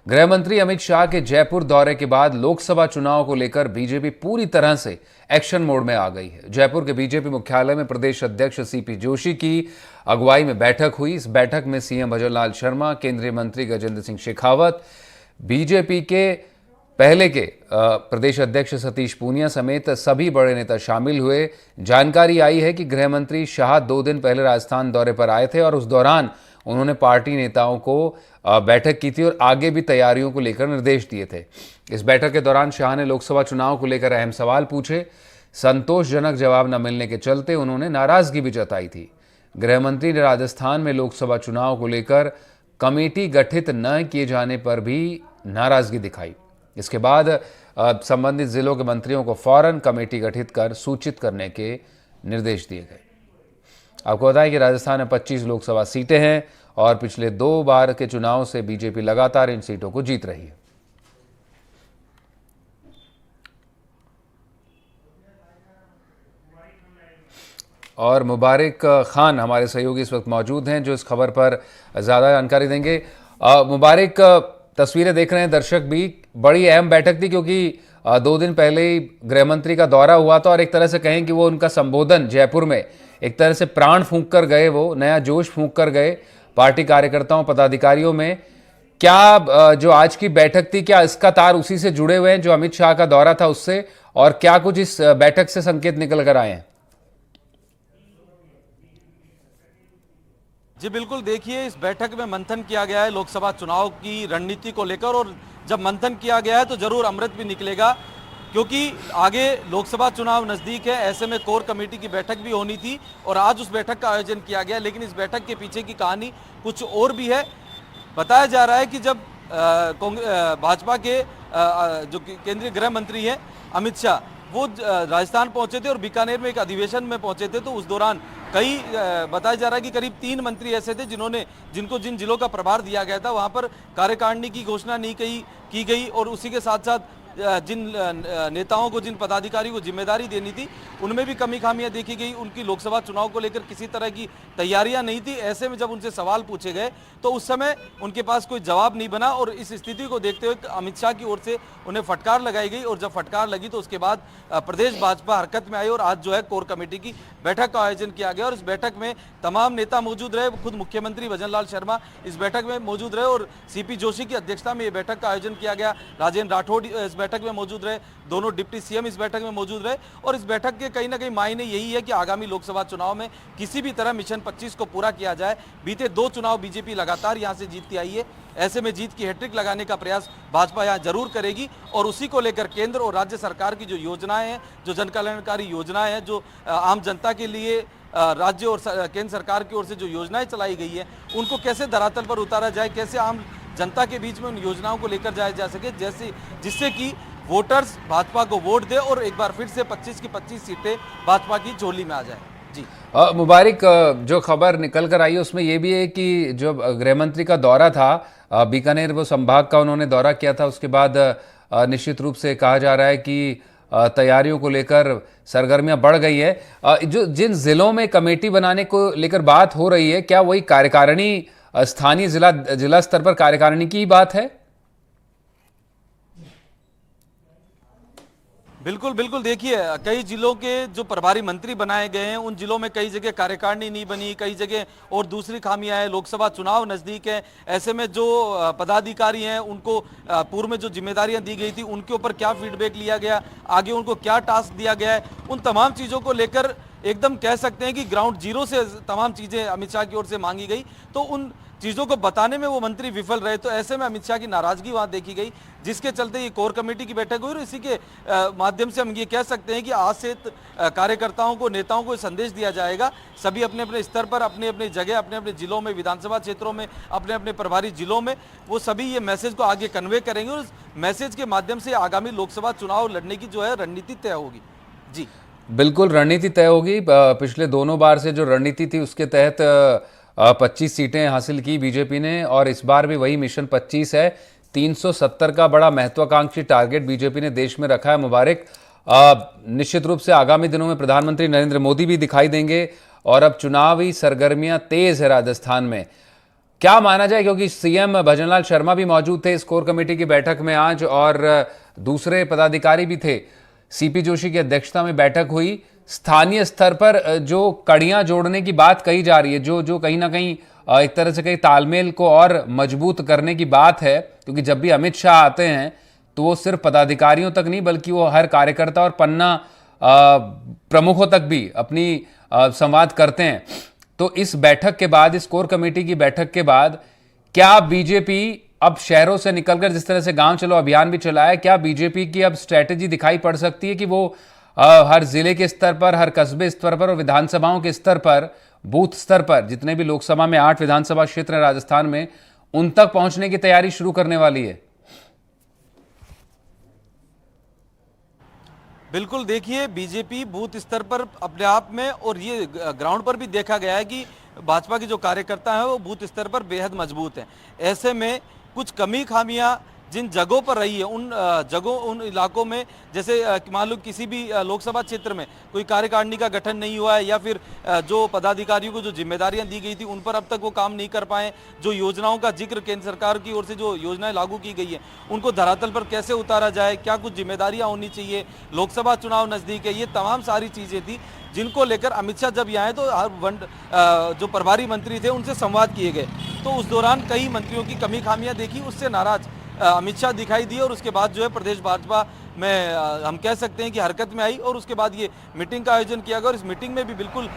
गृह मंत्री अमित शाह के जयपुर दौरे के बाद लोकसभा चुनाव को लेकर बीजेपी पूरी तरह से एक्शन मोड में आ गई है। जयपुर के बीजेपी मुख्यालय में प्रदेश अध्यक्ष सीपी जोशी की अगुवाई में बैठक हुई। इस बैठक में सीएम भजनलाल शर्मा, केंद्रीय मंत्री गजेंद्र सिंह शेखावत, बीजेपी के पहले के प्रदेश अध्यक्ष सतीश पूनिया समेत सभी बड़े नेता शामिल हुए। जानकारी आई है कि गृह मंत्री शाह 2 दिन पहले राजस्थान दौरे पर आए थे और उस दौरान उन्होंने पार्टी नेताओं को बैठक की थी और आगे भी तैयारियों को लेकर निर्देश दिए थे। इस बैठक के दौरान शाह ने लोकसभा चुनाव को लेकर अहम सवाल पूछे। संतोषजनक जवाब न मिलने के चलते उन्होंने नाराजगी भी जताई थी। गृह मंत्री ने राजस्थान में लोकसभा चुनाव को लेकर कमेटी गठित न किए जाने पर भी नाराजगी दिखाई। इसके बाद संबंधित जिलों के मंत्रियों को फौरन कमेटी गठित कर सूचित करने के निर्देश दिए गए। आपको बताएं कि राजस्थान में 25 लोकसभा सीटें हैं और पिछले 2 बार के चुनाव से बीजेपी लगातार इन सीटों को जीत रही है। और मुबारक खान हमारे सहयोगी इस वक्त मौजूद हैं जो इस खबर पर ज़्यादा जानकारी देंगे। मुबारक, तस्वीरें देख रहे हैं दर्शक भी, बड़ी अहम बैठक थी क्योंकि 2 दिन पहले ही गृह मंत्री का दौरा हुआ था और एक तरह से कहें कि वो उनका संबोधन जयपुर में एक तरह से प्राण फूंक कर गए, वो नया जोश फूंक कर गए पार्टी कार्यकर्ताओं पदाधिकारियों में। क्या जो आज की बैठक थी, क्या इसका तार उसी से जुड़े हुए हैं जो अमित शाह का दौरा था उससे, और क्या कुछ इस बैठक से संकेत निकल कर आए हैं? जी बिल्कुल, देखिए इस बैठक में मंथन किया गया है लोकसभा चुनाव की रणनीति को लेकर, और जब मंथन किया गया है तो जरूर अमृत भी निकलेगा क्योंकि आगे लोकसभा चुनाव नज़दीक है। ऐसे में कोर कमेटी की बैठक भी होनी थी और आज उस बैठक का आयोजन किया गया, लेकिन इस बैठक के पीछे की कहानी कुछ और भी है। बताया जा रहा है कि जब भाजपा के जो केंद्रीय गृह मंत्री हैं अमित शाह, वो राजस्थान पहुंचे थे और बीकानेर में एक अधिवेशन में पहुंचे थे, तो उस दौरान कई बताया जा रहा है कि करीब 3 मंत्री ऐसे थे जिनको जिन जिलों का प्रभार दिया गया था वहां पर कार्यकारिणी की घोषणा नहीं की गई और उसी के साथ साथ जिन नेताओं को, जिन पदाधिकारियों को जिम्मेदारी देनी थी उनमें भी कमी खामियां देखी गई। उनकी लोकसभा चुनाव को लेकर किसी तरह की तैयारियां नहीं थी। ऐसे में जब उनसे सवाल पूछे गए तो उस समय उनके पास कोई जवाब नहीं बना और इस स्थिति को देखते हुए अमित शाह की ओर से उन्हें फटकार लगाई गई और जब फटकार लगी तो उसके बाद प्रदेश भाजपा हरकत में आई और आज जो है कोर कमेटी की बैठक का आयोजन किया गया और इस बैठक में तमाम नेता मौजूद रहे। खुद मुख्यमंत्री भजनलाल शर्मा इस बैठक में मौजूद रहे और सीपी जोशी की अध्यक्षता में ये बैठक का आयोजन किया गया। राजेंद्र राठौड़ इस बैठक में मौजूद रहे, दोनों डिप्टी सीएम इस बैठक में मौजूद रहे और इस बैठक के कहीं ना कहीं मायने यही है कि आगामी लोकसभा चुनाव में किसी भी तरह मिशन 25 को पूरा किया जाए। बीते 2 चुनाव बीजेपी लगातार यहां से जीतती आई है, ऐसे में जीत की हैट्रिक लगाने का प्रयास भाजपा यहां जरूर करेगी और उसी को लेकर केंद्र और राज्य सरकार की जो योजनाएं हैं, जो जन कल्याणकारी योजनाएं हैं, जो आम जनता के लिए राज्य और केंद्र सरकार की ओर से जो योजनाएं चलाई गई है उनको कैसे धरातल पर उतारा जाए, कैसे आम जनता के बीच में उन योजनाओं को लेकर जाया जा सके जिससे कि वोटर्स भाजपा को वोट दे और एक बार फिर से 25 की 25 सीटें भाजपा की झोली में आ जाए। जी मुबारक, जो खबर निकल कर आई है उसमें यह भी है कि जो गृह मंत्री का दौरा था बीकानेर, वो संभाग का उन्होंने दौरा किया था, उसके बाद निश्चित रूप से कहा जा रहा है कि तैयारियों को लेकर सरगर्मियां बढ़ गई है। जो जिन जिलों में कमेटी बनाने को लेकर बात हो रही है, क्या वही कार्यकारिणी स्थानीय जिला स्तर पर कार्यकारिणी की बात है? बिल्कुल बिल्कुल, देखिए कई जिलों के जो प्रभारी मंत्री बनाए गए हैं उन जिलों में कई जगह कार्यकारिणी नहीं बनी, कई जगह और दूसरी खामियां हैं। लोकसभा चुनाव नज़दीक है, ऐसे में जो पदाधिकारी हैं उनको पूर्व में जो जिम्मेदारियां दी गई थी उनके ऊपर क्या फीडबैक लिया गया, आगे उनको क्या टास्क दिया गया है, उन तमाम चीज़ों को लेकर एकदम कह सकते हैं कि ग्राउंड जीरो से तमाम चीज़ें अमित शाह की ओर से मांगी गई, तो उन चीज़ों को बताने में वो मंत्री विफल रहे। तो ऐसे में अमित शाह की नाराजगी वहां देखी गई, जिसके चलते ये कोर कमेटी की बैठक हुई और इसी के माध्यम से हम ये कह सकते हैं कि आज से कार्यकर्ताओं को, नेताओं को संदेश दिया जाएगा। सभी अपने अपने स्तर पर, अपने अपने जगह, अपने अपने जिलों में, विधानसभा क्षेत्रों में, अपने अपने प्रभारी जिलों में वो सभी ये मैसेज को आगे कन्वे करेंगे और इस मैसेज के माध्यम से आगामी लोकसभा चुनाव लड़ने की जो है रणनीति तय होगी। जी बिल्कुल, रणनीति तय होगी। पिछले दोनों बार से जो रणनीति थी उसके तहत 25 सीटें हासिल की बीजेपी ने और इस बार भी वही मिशन 25 है। 370 का बड़ा महत्वाकांक्षी टारगेट बीजेपी ने देश में रखा है। मुबारक, निश्चित रूप से आगामी दिनों में प्रधानमंत्री नरेंद्र मोदी भी दिखाई देंगे और अब चुनावी सरगर्मियां तेज है राजस्थान में। क्या माना जाए, क्योंकि सीएम भजनलाल शर्मा भी मौजूद थे इस कोर कमेटी की बैठक में आज और दूसरे पदाधिकारी भी थे। सीपी जोशी की अध्यक्षता में बैठक हुई। स्थानीय स्तर पर जो कड़ियां जोड़ने की बात कही जा रही है, जो जो कहीं ना कहीं एक तरह से कहीं तालमेल को और मजबूत करने की बात है, क्योंकि जब भी अमित शाह आते हैं तो वो सिर्फ पदाधिकारियों तक नहीं बल्कि वो हर कार्यकर्ता और पन्ना प्रमुखों तक भी अपनी संवाद करते हैं। तो इस बैठक के बाद, इस कोर कमेटी की बैठक के बाद, क्या बीजेपी अब शहरों से निकलकर, जिस तरह से गांव चलो अभियान भी चलाया, क्या बीजेपी की अब स्ट्रैटेजी दिखाई पड़ सकती है कि वो हर जिले के स्तर पर, हर कस्बे स्तर पर और विधानसभाओं के स्तर पर, बूथ स्तर पर, जितने भी लोकसभा में 8 विधानसभा क्षेत्र हैं राजस्थान में, उन तक पहुंचने की तैयारी शुरू करने वाली है? बिल्कुल, देखिए बीजेपी बूथ स्तर पर अपने आप में और ये ग्राउंड पर भी देखा गया है कि भाजपा के जो कार्यकर्ता हैं वो बूथ स्तर पर बेहद मजबूत हैं। ऐसे में कुछ कमी खामियां जिन जगहों पर रही है उन जगहों, उन इलाकों में, जैसे मान लो किसी भी लोकसभा क्षेत्र में कोई कार्यकारिणी का गठन नहीं हुआ है या फिर जो पदाधिकारियों को जो जिम्मेदारियां दी गई थी उन पर अब तक वो काम नहीं कर पाए, जो योजनाओं का जिक्र केंद्र सरकार की ओर से जो योजनाएं लागू की गई है उनको धरातल पर कैसे उतारा जाए, क्या कुछ जिम्मेदारियां होनी चाहिए, लोकसभा चुनाव नजदीक है, ये तमाम सारी चीजें थी जिनको लेकर अमित शाह जब यहाँ आए तो हर जो प्रभारी मंत्री थे उनसे संवाद किए गए। तो उस दौरान कई मंत्रियों की कमी खामियां देखी, उससे नाराज अमित शाह दिखाई दिए और उसके बाद जो है प्रदेश भाजपा में हम कह सकते हैं कि हरकत में आई और उसके बाद ये मीटिंग का आयोजन किया गया। और इस मीटिंग में भी बिल्कुल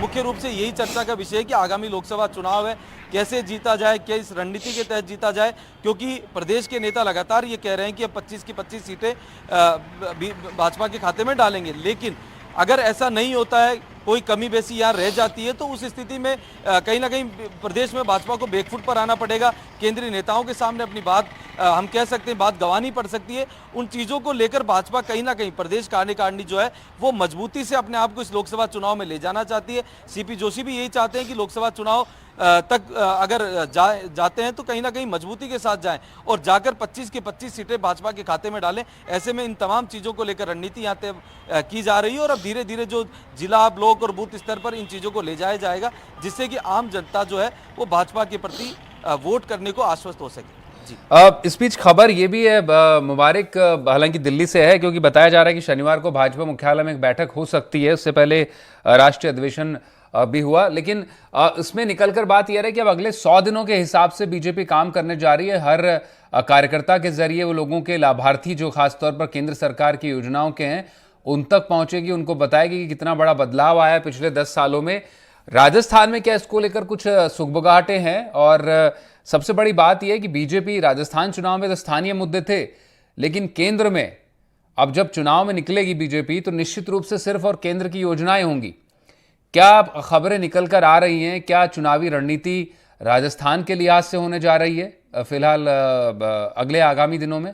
मुख्य रूप से यही चर्चा का विषय है कि आगामी लोकसभा चुनाव है, कैसे जीता जाए, किस रणनीति के तहत जीता जाए, क्योंकि प्रदेश के नेता लगातार ये कह रहे हैं कि अब 25 की 25 सीटें भाजपा के खाते में डालेंगे। लेकिन अगर ऐसा नहीं होता है, कोई कमी बेसी यहाँ रह जाती है, तो उस स्थिति में कहीं ना कहीं प्रदेश में भाजपा को बैकफुट पर आना पड़ेगा। केंद्रीय नेताओं के सामने अपनी बात हम कह सकते हैं बात गंवानी पड़ सकती है। उन चीज़ों को लेकर भाजपा कहीं ना कहीं प्रदेश कार्यकारिणी जो है वो मजबूती से अपने आप को इस लोकसभा चुनाव में ले जाना चाहती है। सीपी जोशी भी यही चाहते हैं कि लोकसभा चुनाव तक अगर जाते हैं तो कहीं ना कहीं मजबूती के साथ जाएं और जाकर 25 की 25 सीटें भाजपा के खाते में डालें। ऐसे में इन तमाम चीज़ों को लेकर रणनीति यहाँ तय की जा रही है और अब धीरे धीरे जो जिला, ब्लॉक और बूथ स्तर पर इन चीज़ों को ले जाया जाएगा, जिससे कि आम जनता जो है वो भाजपा के प्रति वोट करने को आश्वस्त हो सके। इस बीच खबर ये भी है, मुबारक हालांकि दिल्ली से है, क्योंकि बताया जा रहा है कि शनिवार को भाजपा मुख्यालय में एक बैठक हो सकती है। उससे पहले राष्ट्रीय अधिवेशन भी हुआ, लेकिन इसमें निकलकर बात यह है कि अब अगले 100 दिनों के हिसाब से बीजेपी काम करने जा रही है। हर कार्यकर्ता के जरिए वो लोगों के लाभार्थी जो खासतौर पर केंद्र सरकार की योजनाओं के हैं उन तक पहुंचेगी, उनको बताएगी कि कितना बड़ा बदलाव आया है पिछले 10 सालों में। राजस्थान में क्या इसको लेकर कुछ सुगबुगाहटें हैं? और सबसे बड़ी बात यह है कि बीजेपी राजस्थान चुनाव में तो स्थानीय मुद्दे थे, लेकिन केंद्र में अब जब चुनाव में निकलेगी बीजेपी तो निश्चित रूप से सिर्फ और केंद्र की योजनाएं होंगी। क्या खबरें निकल कर आ रही हैं? क्या चुनावी रणनीति राजस्थान के लिहाज से होने जा रही है फिलहाल अगले आगामी दिनों में?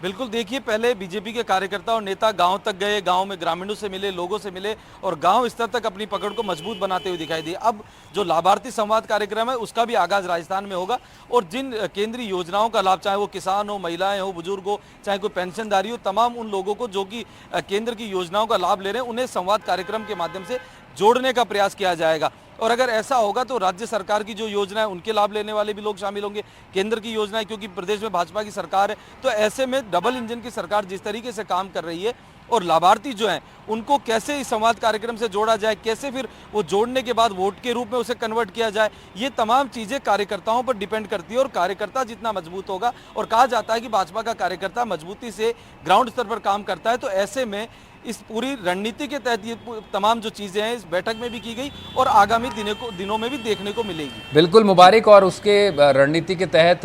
बिल्कुल, देखिए पहले बीजेपी के कार्यकर्ता और नेता गांव तक गए, गांव में ग्रामीणों से मिले, लोगों से मिले और गांव स्तर तक अपनी पकड़ को मजबूत बनाते हुए दिखाई दिए। अब जो लाभार्थी संवाद कार्यक्रम है उसका भी आगाज राजस्थान में होगा और जिन केंद्रीय योजनाओं का लाभ, चाहे वो किसान हो, महिलाएं हो, बुजुर्ग हो, चाहे कोई पेंशनधारी हो, तमाम उन लोगों को जो कि केंद्र की योजनाओं का लाभ ले रहे हैं उन्हें संवाद कार्यक्रम के माध्यम से जोड़ने का प्रयास किया जाएगा। और अगर ऐसा होगा तो राज्य सरकार की जो योजना है उनके लाभ लेने वाले भी लोग शामिल होंगे, केंद्र की योजनाएं, क्योंकि प्रदेश में भाजपा की सरकार है। तो ऐसे में डबल इंजन की सरकार जिस तरीके से काम कर रही है और लाभार्थी जो हैं उनको कैसे इस संवाद कार्यक्रम से जोड़ा जाए, कैसे फिर वो जोड़ने के बाद वोट के रूप में उसे कन्वर्ट किया जाए, ये तमाम चीज़ें कार्यकर्ताओं पर डिपेंड करती है। और कार्यकर्ता जितना मजबूत होगा, और कहा जाता है कि भाजपा का कार्यकर्ता मजबूती से ग्राउंड स्तर पर काम करता है, तो ऐसे में इस पूरी रणनीति के तहत ये तमाम जो चीज़ें हैं इस बैठक में भी की गई और आगामी दिनों में भी देखने को मिलेगी। बिल्कुल मुबारक। और उसके रणनीति के तहत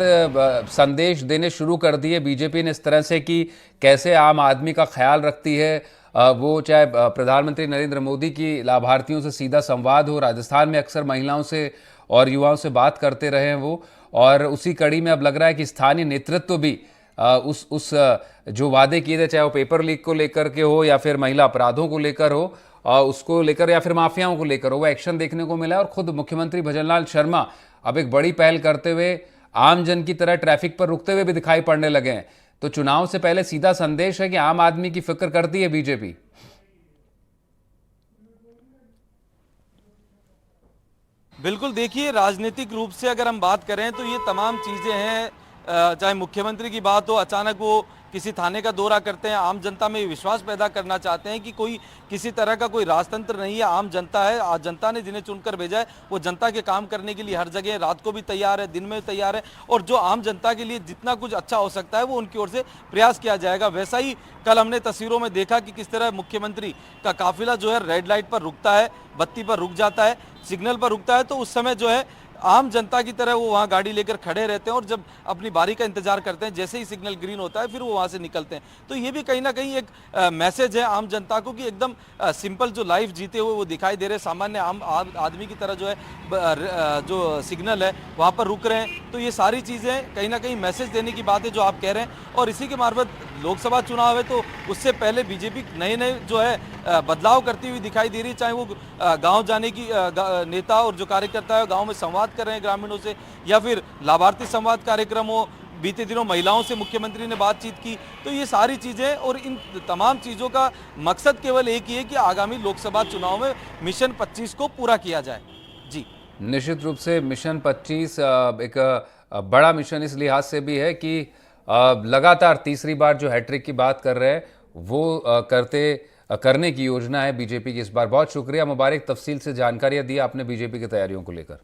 संदेश देने शुरू कर दिए बीजेपी ने इस तरह से कि कैसे आम आदमी का ख्याल रखती है वो, चाहे प्रधानमंत्री नरेंद्र मोदी की लाभार्थियों से सीधा संवाद हो। राजस्थान में अक्सर महिलाओं से और युवाओं से बात करते रहे हैं वो, और उसी कड़ी में अब लग रहा है कि स्थानीय नेतृत्व भी उस जो वादे किए थे, चाहे वो पेपर लीक को लेकर के हो या फिर महिला अपराधों को लेकर हो, उसको लेकर या फिर माफियाओं को लेकर हो, वो एक्शन देखने को मिला है। और खुद मुख्यमंत्री भजनलाल शर्मा अब एक बड़ी पहल करते हुए आम जन की तरह ट्रैफिक पर रुकते हुए भी दिखाई पड़ने लगे हैं। तो चुनाव से पहले सीधा संदेश है कि आम आदमी की फिक्र करती है बीजेपी। बिल्कुल, देखिए राजनीतिक रूप से अगर हम बात करें तो ये तमाम चीज़ें हैं, चाहे मुख्यमंत्री की बात हो, अचानक वो किसी थाने का दौरा करते हैं, आम जनता में विश्वास पैदा करना चाहते हैं कि कोई किसी तरह का कोई राजतंत्र नहीं है, आम जनता है, आज जनता ने जिन्हें चुनकर भेजा है, वो जनता के काम करने के लिए हर जगह रात को भी तैयार है, दिन में तैयार है, और जो आम जनता के लिए जितना कुछ अच्छा हो सकता है वो उनकी ओर से प्रयास किया जाएगा। वैसा ही कल हमने तस्वीरों में देखा कि किस तरह मुख्यमंत्री का काफिला जो है रेड लाइट पर रुकता है, बत्ती पर रुक जाता है, सिग्नल पर रुकता है, तो उस समय जो है आम जनता की तरह वो वहाँ गाड़ी लेकर खड़े रहते हैं और जब अपनी बारी का इंतजार करते हैं, जैसे ही सिग्नल ग्रीन होता है फिर वो वहाँ से निकलते हैं। तो ये भी कहीं ना कहीं एक मैसेज है आम जनता को कि एकदम सिंपल जो लाइफ जीते हुए वो दिखाई दे रहे हैं, सामान्य आदमी की तरह जो है जो सिग्नल है वहाँ पर रुक रहे हैं। तो ये सारी चीज़ें कहीं ना कहीं मैसेज देने की बात है जो आप कह रहे हैं, और इसी के मार्फत लोकसभा चुनाव है तो उससे पहले बीजेपी नए नए जो है बदलाव करती हुई दिखाई दे रही है, चाहे वो गांव जाने की नेता और जो कार्यकर्ता है गांव में संवाद कर रहे हैं ग्रामीणों से, या फिर लाभार्थी संवाद कार्यक्रम हो, बीते दिनों महिलाओं से मुख्यमंत्री ने बातचीत की। तो ये सारी चीज़ें और इन तमाम चीज़ों का मकसद केवल एक ही है कि आगामी लोकसभा चुनाव में मिशन 25 को पूरा किया जाए। जी, निश्चित रूप से मिशन 25 एक बड़ा मिशन इस लिहाज से भी है कि लगातार तीसरी बार जो हैट्रिक की बात कर रहे हैं वो करने की योजना है बीजेपी की इस बार। बहुत शुक्रिया मुबारक, तफसील से जानकारियां दी आपने बीजेपी की तैयारियों को लेकर।